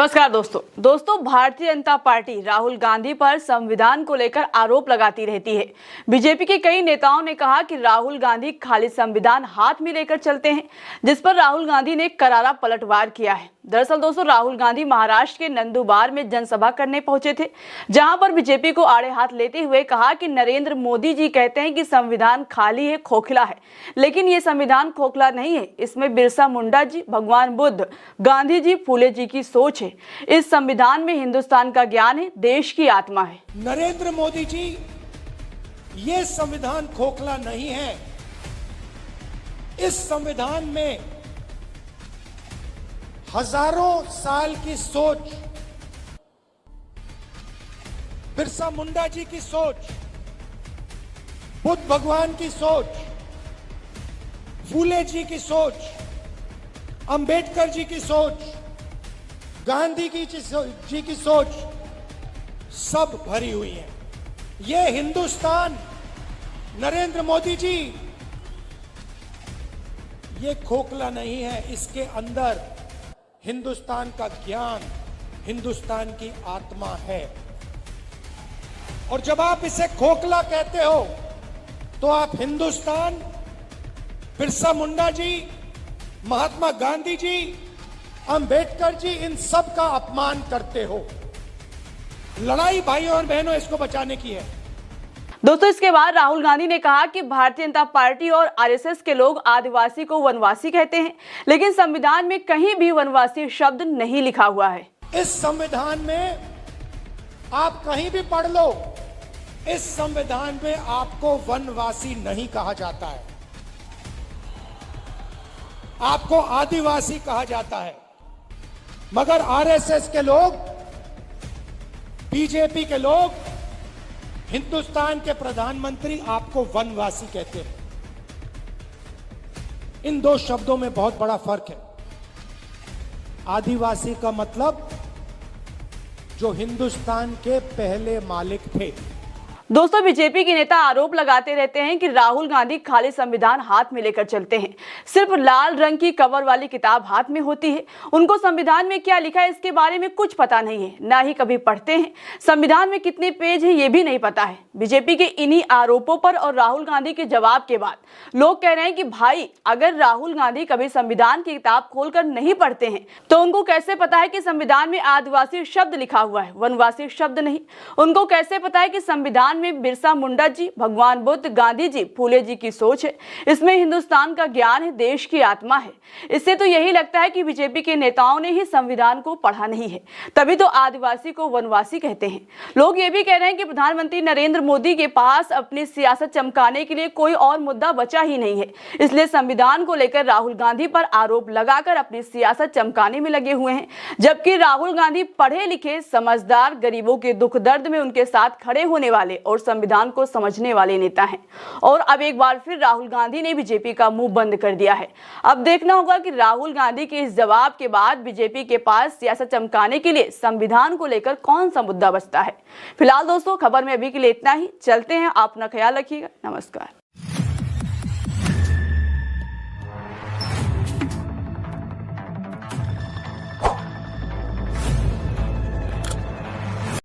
नमस्कार दोस्तों भारतीय जनता पार्टी राहुल गांधी पर संविधान को लेकर आरोप लगाती रहती है। बीजेपी के कई नेताओं ने कहा कि राहुल गांधी खाली संविधान हाथ में लेकर चलते हैं, जिस पर राहुल गांधी ने करारा पलटवार किया है। दरअसल राहुल गांधी महाराष्ट्र के नंदुरबार में जनसभा करने पहुंचे थे, जहां पर बीजेपी को आड़े हाथ लेते हुए कहा कि नरेंद्र मोदी जी कहते हैं कि संविधान खाली है, खोखला है, लेकिन ये संविधान खोखला नहीं है। इसमें बिरसा मुंडा जी, भगवान बुद्ध, गांधी जी, फूले जी की सोच है। इस संविधान में हिंदुस्तान का ज्ञान है, देश की आत्मा है। नरेंद्र मोदी जी, ये संविधान खोखला नहीं है। इस संविधान में हजारों साल की सोच, बिरसा मुंडा जी की सोच, बुद्ध भगवान की सोच, फूले जी की सोच, अंबेडकर जी की सोच, गांधी जी की सोच सब भरी हुई है। ये हिंदुस्तान, नरेंद्र मोदी जी, ये खोखला नहीं है। इसके अंदर हिंदुस्तान का ज्ञान, हिंदुस्तान की आत्मा है। और जब आप इसे खोखला कहते हो तो आप हिंदुस्तान, बिरसा मुंडा जी, महात्मा गांधी जी, अंबेडकर जी, इन सब का अपमान करते हो। लड़ाई भाइयों और बहनों इसको बचाने की है। दोस्तों इसके बाद राहुल गांधी ने कहा कि भारतीय जनता पार्टी और आरएसएस के लोग आदिवासी को वनवासी कहते हैं, लेकिन संविधान में कहीं भी वनवासी शब्द नहीं लिखा हुआ है। इस संविधान में आप कहीं भी पढ़ लो, इस संविधान में आपको वनवासी नहीं कहा जाता है, आपको आदिवासी कहा जाता है। मगर आरएसएस के लोग, बीजेपी के लोग, हिंदुस्तान के प्रधानमंत्री आपको वनवासी कहते हैं। इन दो शब्दों में बहुत बड़ा फर्क है। आदिवासी का मतलब जो हिंदुस्तान के पहले मालिक थे। दोस्तों बीजेपी के नेता आरोप लगाते रहते हैं कि राहुल गांधी खाली संविधान हाथ में लेकर चलते हैं, सिर्फ लाल रंग की कवर वाली किताब हाथ में होती है। उनको संविधान में क्या लिखा है इसके बारे में कुछ पता नहीं है, ना ही कभी पढ़ते हैं। संविधान में कितने पेज है ये भी नहीं पता है। बीजेपी के इन्हीं आरोपों पर और राहुल गांधी के जवाब के बाद लोग कह रहे हैं कि भाई, अगर राहुल गांधी कभी संविधान की किताब खोलकर नहीं पढ़ते हैं तो उनको कैसे पता है कि संविधान में आदिवासी शब्द लिखा हुआ है, वनवासी शब्द नहीं। उनको कैसे पता है कि संविधान में बिरसा मुंडा जी, भगवान बुद्ध, गांधी जी, फूले जी की सोच है। इसमें हिंदुस्तान का ज्ञान है, देश की आत्मा है। इससे तो यही लगता है कि बीजेपी के नेताओं ने ही संविधान को पढ़ा नहीं है, तभी तो आदिवासी को वनवासी कहते हैं। लोग ये भी कह रहे हैं कि प्रधानमंत्री नरेंद्र मोदी के पास अपनी सियासत चमकाने के लिए कोई और मुद्दा बचा ही नहीं है, इसलिए संविधान को लेकर राहुल गांधी पर आरोप लगाकर अपनी सियासत चमकाने में लगे हुए हैं। जबकि राहुल गांधी पढ़े लिखे, समझदार, गरीबों के दुख दर्द में उनके साथ खड़े होने वाले और संविधान को समझने वाले नेता हैं। और अब एक बार फिर राहुल गांधी ने बीजेपी का मुंह बंद कर दिया है। अब देखना होगा कि राहुल गांधी के इस जवाब के बाद बीजेपी के पास सियासत चमकाने के लिए संविधान को लेकर कौन सा मुद्दा बचता है। फिलहाल दोस्तों खबर में अभी के लिए इतना ही। चलते हैं, आप अपना ख्याल रखिएगा। नमस्कार।